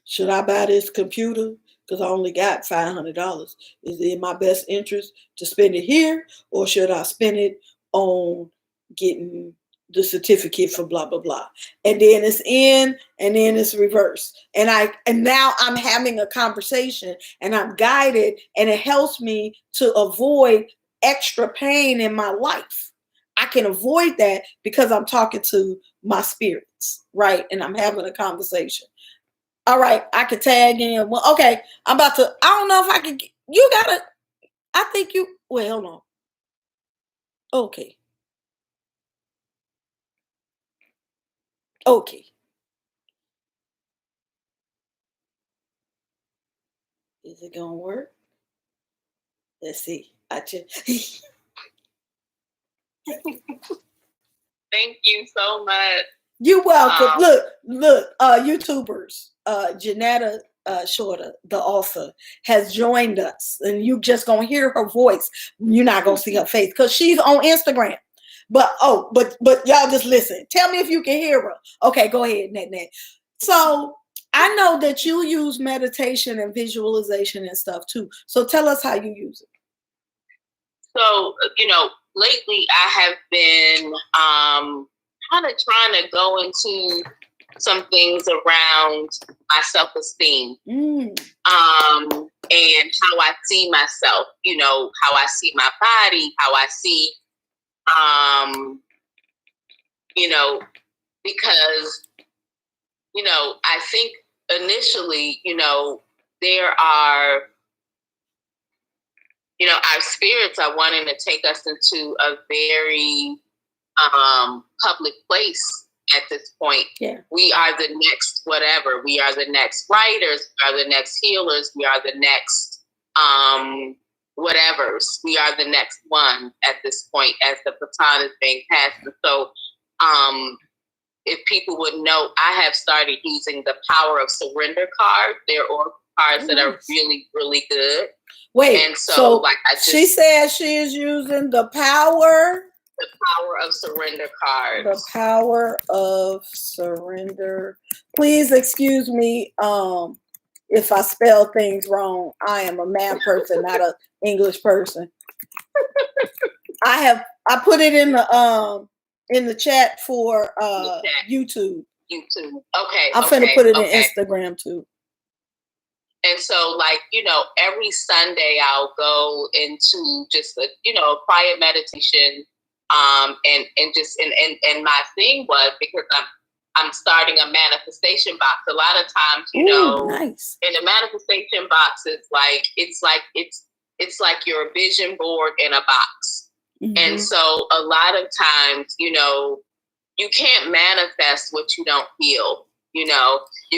should I buy this computer? Because I only got $500. Is it in my best interest to spend it here, or should I spend it on getting the certificate for blah, blah, blah? And then it's in, and then it's reverse. And now I'm having a conversation, and I'm guided, and it helps me to avoid extra pain in my life. I can avoid that because I'm talking to my spirits, right? And I'm having a conversation. All right, I could tag in. Well, okay, I don't know if I can. I think you, wait, hold on. Okay. Is it going to work? Let's see. Thank you so much. You're welcome. Look, YouTubers, Janetta Shorter, the author, has joined us, and you just gonna hear her voice. You're not gonna see her face because she's on Instagram. But y'all just listen. Tell me if you can hear her. Okay, go ahead, Net. So I know that you use meditation and visualization and stuff too. So tell us how you use it. So, lately I have been kind of trying to go into some things around my self-esteem, and how I see myself, how I see my body, how I see, because, I think initially, there are, our spirits are wanting to take us into a very public place at this point. Yeah. We are the next whatever. We are the next writers. We are the next healers. We are the next whatevers. We are the next one at this point as the baton is being passed. And so if people would know, I have started using the Power of Surrender card. There are cards that are really, really good. Wait, and so she says she is using the Power of Surrender card. The Power of Surrender. Please excuse me if I spell things wrong. I am a math person, not an English person. I put it in the chat for YouTube. Okay. I'm finna put it in Instagram too. And so, every Sunday I'll go into just a quiet meditation, and my thing was, because I'm starting a manifestation box. A lot of times, nice. In the manifestation box, it's like your vision board in a box, and so a lot of times, you can't manifest what you don't feel. You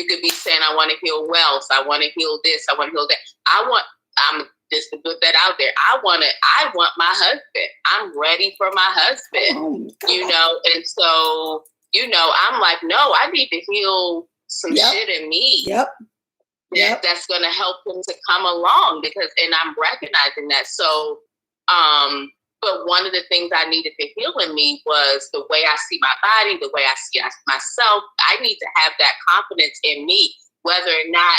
could be saying, I want to heal wealth. I want to heal this. I want to heal that. I'm just to put that out there. I want my husband. I'm ready for my husband, and so, I'm like, no, I need to heal some shit in me. That's going to help him to come along and I'm recognizing that. So, But one of the things I needed to heal in me was the way I see my body, the way I see myself. I need to have that confidence in me, whether or not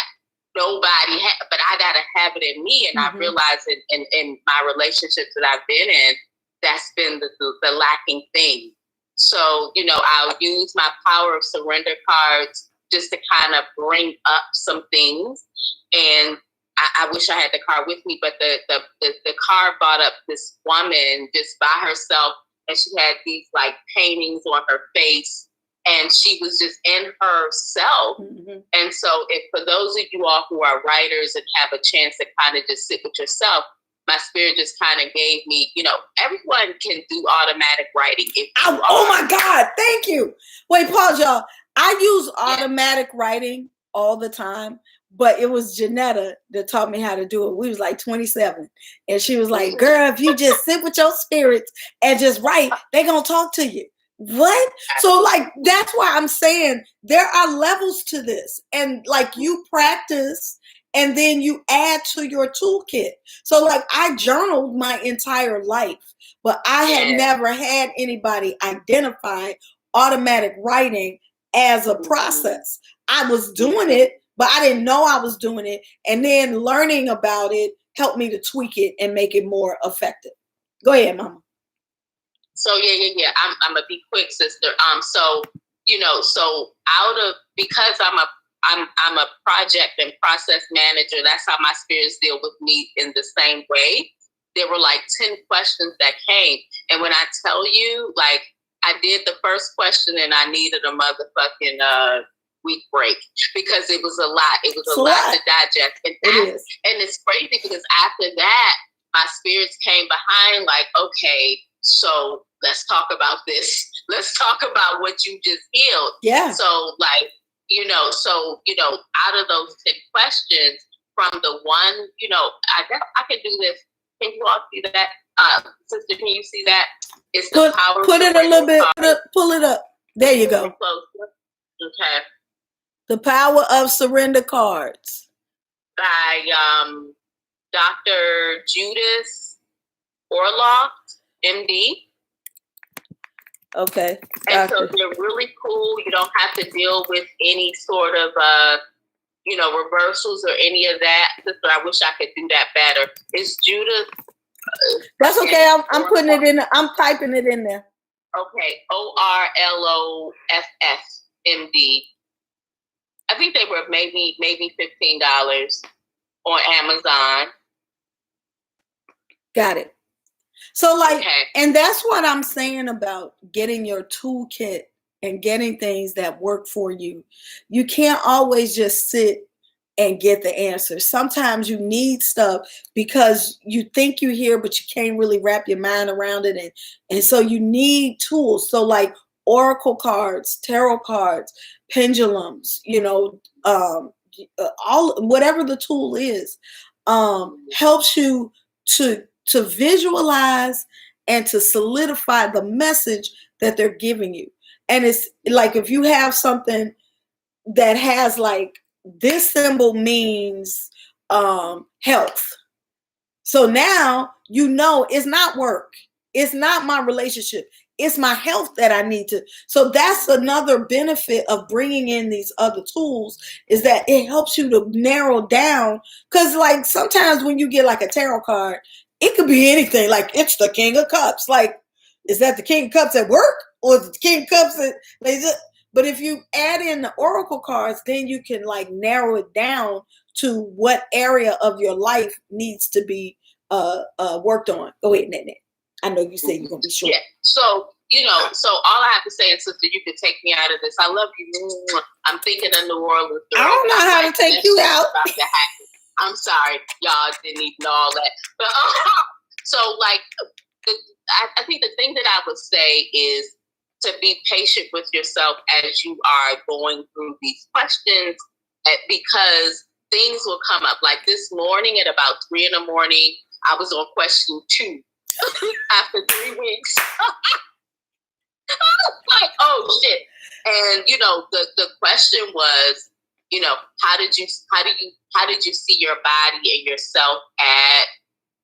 nobody but I got to have it in me. And I realized in my relationships that I've been in, that's been the lacking thing. So, I'll use my power of surrender cards just to kind of bring up some things. And I wish I had the card with me, but the card brought up this woman just by herself, and she had these like paintings on her face, and she was just in herself. And so, if for those of you all who are writers and have a chance to kind of just sit with yourself, my spirit just kind of gave me, everyone can do automatic writing. Oh my God, thank you. Wait, pause, y'all. I use automatic writing all the time. But it was Janetta that taught me how to do it. We was like 27. And she was like, girl, if you just sit with your spirits and just write, they're going to talk to you. What? So like, that's why I'm saying there are levels to this. And like you practice and then you add to your toolkit. So like I journaled my entire life, but I had never had anybody identify automatic writing as a process. I was doing it, but I didn't know I was doing it. And then learning about it helped me to tweak it and make it more effective. Go ahead, Mama. So yeah. I'm gonna be quick, sister. Because I'm a project and process manager. That's how my spirits deal with me in the same way. There were like 10 questions that came, and when I tell you, like I did the first question and I needed a motherfucking week break because it was a lot. It was a lot to digest. And it's crazy because after that, my spirits came behind like, okay, so let's talk about this. Let's talk about what you just healed. Yeah. So like, out of those 10 questions from the one, I can do this. Can you all see that? Sister, can you see that? It's the power. Put it a little bit, pull it up. There you go. Okay. The Power of Surrender cards. By Dr. Judas Orloff, MD. Okay. And so they're really cool. You don't have to deal with any sort of, reversals or any of that. But I wish I could do that better. It's Judas. That's okay. I'm putting it in. I'm typing it in there. Okay. Orloff, MD. I think they were maybe $15 on Amazon. Got it. So and that's what I'm saying about getting your toolkit and getting things that work for you. You can't always just sit and get the answer. Sometimes you need stuff because you think you hear, but you can't really wrap your mind around it. And so you need tools. So like oracle cards, tarot cards, pendulums, all whatever the tool is, helps you to visualize and to solidify the message that they're giving you. And it's like if you have something that has like this symbol means health. So now it's not work. It's not my relationship. It's my health that I need to. So that's another benefit of bringing in these other tools is that it helps you to narrow down. Because like sometimes when you get like a tarot card, it could be anything. Like it's the King of Cups. Like, is that the King of Cups at work? Or is it the King of Cups but if you add in the oracle cards, then you can like narrow it down to what area of your life needs to be worked on. Go ahead, Nene. I know you said you're going to be short. Yeah. So, so all I have to say is, sister, you can take me out of this. I love you. I'm thinking of New Orleans. I don't know how to take you out. I'm sorry. Y'all didn't even know all that. But so like, I think the thing that I would say is to be patient with yourself as you are going through these questions because things will come up. Like this morning at about 3 a.m, I was on question 2 after 3 weeks. I was like, oh shit. And the question was, how did you see your body and yourself at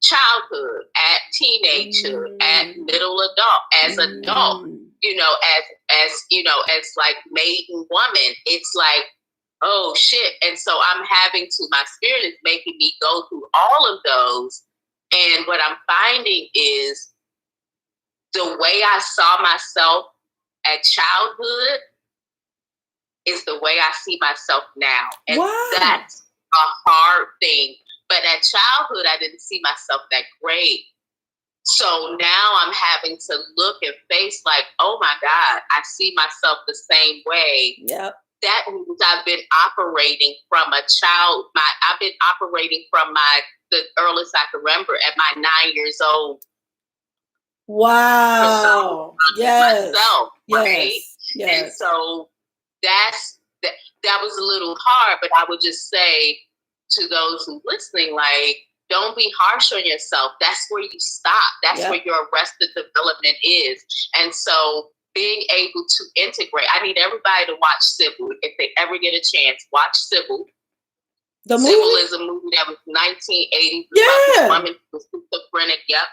childhood, at teenagehood, at middle adult, as adult, you know, as you know, as like maiden woman. It's like, oh shit. And so I'm having to, my spirit is making me go through all of those. And what I'm finding is the way I saw myself at childhood is the way I see myself now. And that's a hard thing. But at childhood, I didn't see myself that great. So now I'm having to look and face like, oh my God, I see myself the same way. Yep. That means I've been operating from a child. I've been operating from the earliest I can remember at my 9 years old. Wow. Yes. Myself, right? Yes. And so that was a little hard, but I would just say to those who listening, like, don't be harsh on yourself. That's where you stop. That's where your arrested development is. And so being able to integrate, I need everybody to watch Sybil. If they ever get a chance, watch Sybil. The movie? Sybil is a movie that was 1980. Yeah. The woman was schizophrenic. Yep.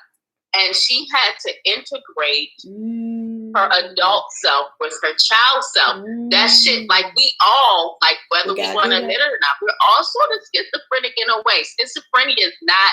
And she had to integrate her adult self with her child self. That shit, like we all, like whether we want to admit it or not, we're all sort of schizophrenic in a way. Schizophrenia is not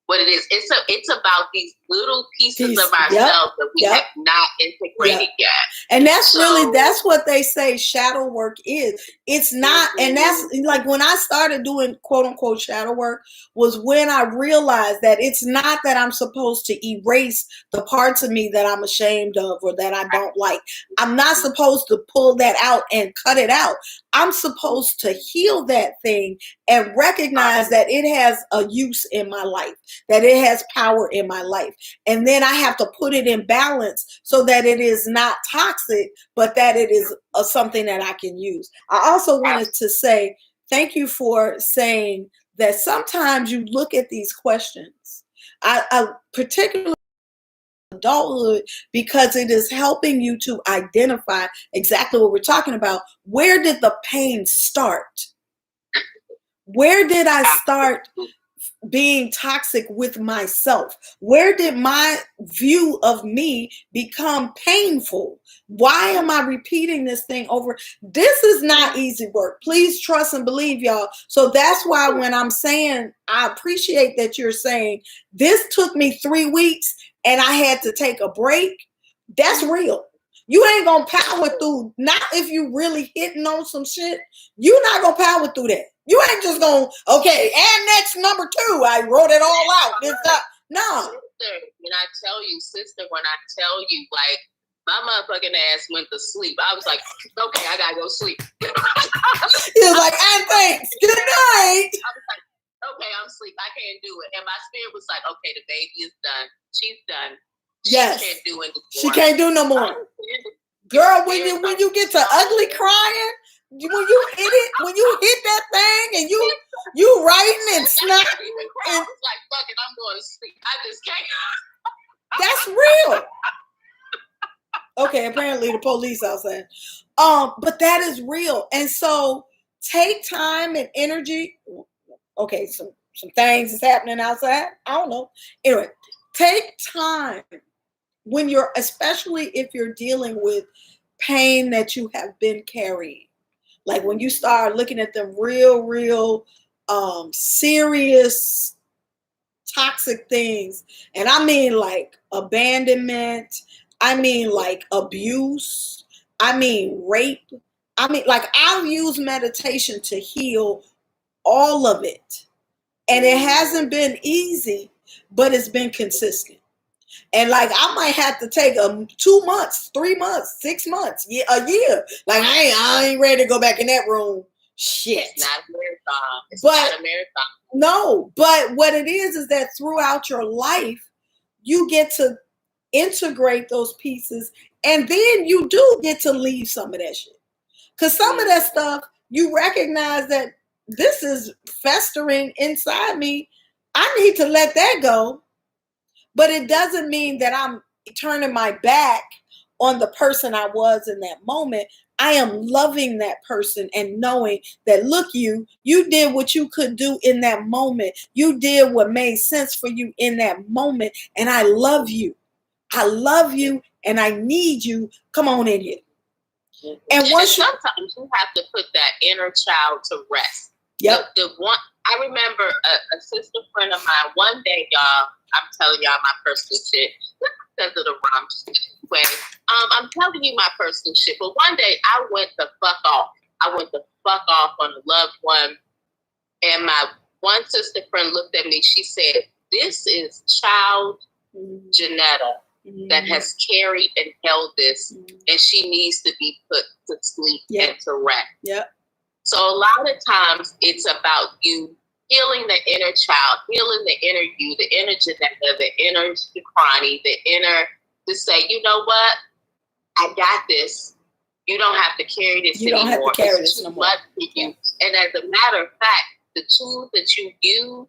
what it is. It's about these little pieces of ourselves that we have not integrated yet. And that's that's what they say shadow work is. It's not, and that's like when I started doing quote unquote shadow work was when I realized that it's not that I'm supposed to erase the parts of me that I'm ashamed of or that I don't like. I'm not supposed to pull that out and cut it out. I'm supposed to heal that thing and recognize that it has a use in my life, that it has power in my life. And then I have to put it in balance so that it is not toxic, but that it is something that I can use. I also wanted to say, thank you for saying that sometimes you look at these questions, I particularly adulthood, because it is helping you to identify exactly what we're talking about. Where did the pain start? Where did I start being toxic with myself? Where did my view of me become painful? Why am I repeating this thing over? This is not easy work. Please trust and believe, y'all. So that's why when I'm saying, I appreciate that you're saying this took me 3 weeks and I had to take a break. That's real. You ain't gonna power through, not if you really hitting on some shit. You're not gonna power through that. You ain't just gonna, okay, and next number 2, I wrote it all out. No. Sister, when I tell you, like, my motherfucking ass went to sleep. I was like, okay, I gotta go sleep. He was like, and thanks, good night. I was like, okay, I'm asleep. I can't do it. And my spirit was like, okay, the baby is done. She's done. Yes. She can't do it anymore. She can't do no more. Girl, when you get to ugly crying, when you hit it, when you hit that thing and you writing and snapping. I was like, fuck it, I'm going to sleep. I just can't. That's real. Okay, apparently the police outside. But that is real. And so take time and energy. Okay, some things is happening outside. I don't know. Anyway, take time when especially if you're dealing with pain that you have been carrying. Like when you start looking at the real serious toxic things. And I mean like abandonment. I mean like abuse. I mean rape. I mean, like I'll use meditation to heal all of it. And it hasn't been easy, but it's been consistent. And like I might have to take 2 months, 3 months, 6 months, a year. Like I ain't ready to go back in that room. Shit. It's not a marathon. It's not a marathon. No, but what it is that throughout your life, you get to integrate those pieces, and then you do get to leave some of that shit. Because some of that stuff, you recognize that this is festering inside me. I need to let that go. But it doesn't mean that I'm turning my back on the person I was in that moment. I am loving that person and knowing that, look, you did what you could do in that moment. You did what made sense for you in that moment. And I love you. I love you and I need you. Come on in here. And sometimes you have to put that inner child to rest. Yep. The one I remember a sister friend of mine one day, y'all. I'm telling y'all my personal shit. Because of the wrong way. I'm telling you my personal shit. But one day I went the fuck off. I went the fuck off on a loved one. And my one sister friend looked at me. She said, "This is child Janetta that has carried and held this, and she needs to be put to sleep and to rest." Yep. So a lot of times it's about you healing the inner child, healing the inner you, the inner Janetta, the inner Shakrani, the inner to say, you know what? I got this. You don't have to carry this anymore. You don't have to carry this anymore. And as a matter of fact, the tools that you use,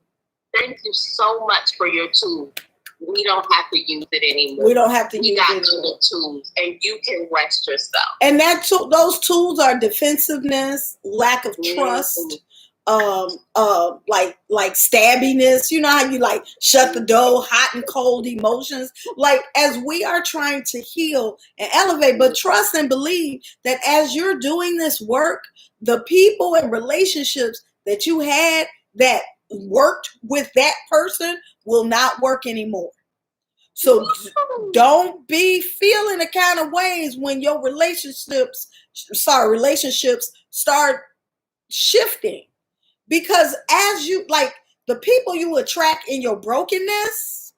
thank you so much for your tools. We don't have to use it anymore. We don't have to use it anymore. You got other tools, and you can rest yourself. And those tools are defensiveness, lack of trust, like stabbiness. You know how you like shut the door, hot and cold emotions. Like as we are trying to heal and elevate, but trust and believe that as you're doing this work, the people and relationships that you had that worked with that person will not work anymore. So don't be feeling the kind of ways when your relationships start shifting. Because as you, like the people you attract in your brokenness,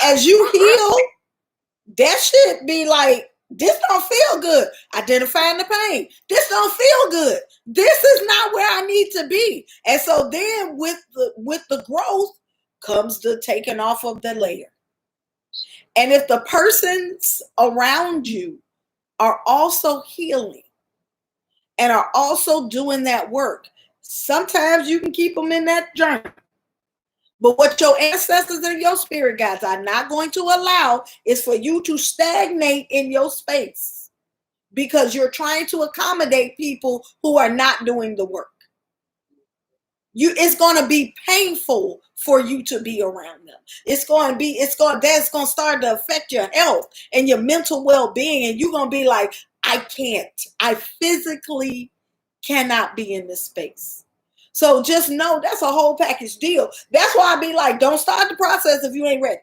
as you heal, that should be like, this don't feel good. Identifying the pain. This don't feel good. This is not where I need to be. And so then with the growth comes the taking off of the layer. And if the persons around you are also healing and are also doing that work, sometimes you can keep them in that journey. But what your ancestors and your spirit guides are not going to allow is for you to stagnate in your space because you're trying to accommodate people who are not doing the work. It's going to be painful for you to be around them. That's going to start to affect your health and your mental well-being. And you're going to be like, I physically cannot be in this space. So just know that's a whole package deal. That's why I be like, don't start the process if you ain't ready.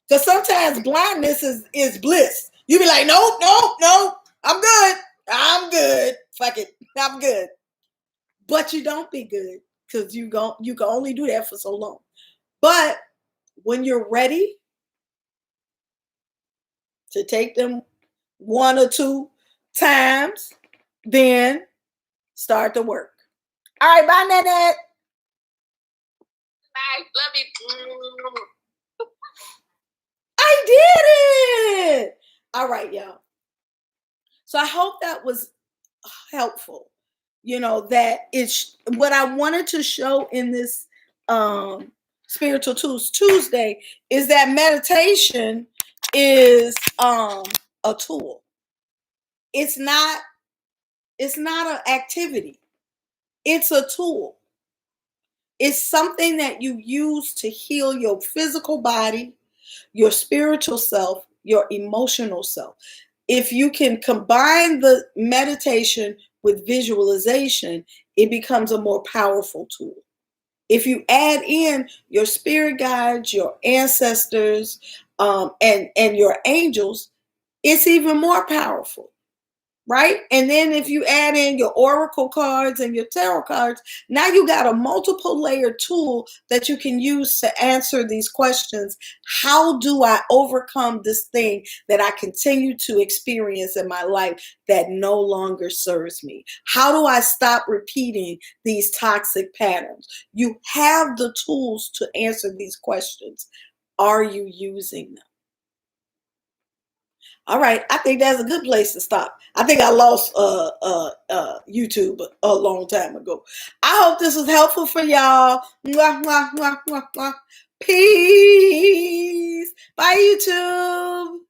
Because sometimes blindness is bliss. You be like, no, I'm good. Fuck it, I'm good. But you don't be good because you can only do that for so long. But when you're ready to take them one or two times, then start the work. All right, bye, Nanette. Bye, love you. I did it. All right, y'all. So I hope that was helpful. You know, that it's what I wanted to show in this Spiritual Tools Tuesday is that meditation is a tool. It's not an activity. It's a tool. It's something that you use to heal your physical body, your spiritual self, your emotional self. If you can combine the meditation with visualization, it becomes a more powerful tool. If you add in your spirit guides, your ancestors, and your angels, it's even more powerful. Right? And then if you add in your oracle cards and your tarot cards, now you got a multiple layer tool that you can use to answer these questions. How do I overcome this thing that I continue to experience in my life that no longer serves me? How do I stop repeating these toxic patterns? You have the tools to answer these questions. Are you using them? All right, I think that's a good place to stop. I think I lost YouTube a long time ago. I hope this was helpful for y'all. Mwah, mwah, mwah, mwah, mwah. Peace. Bye, YouTube.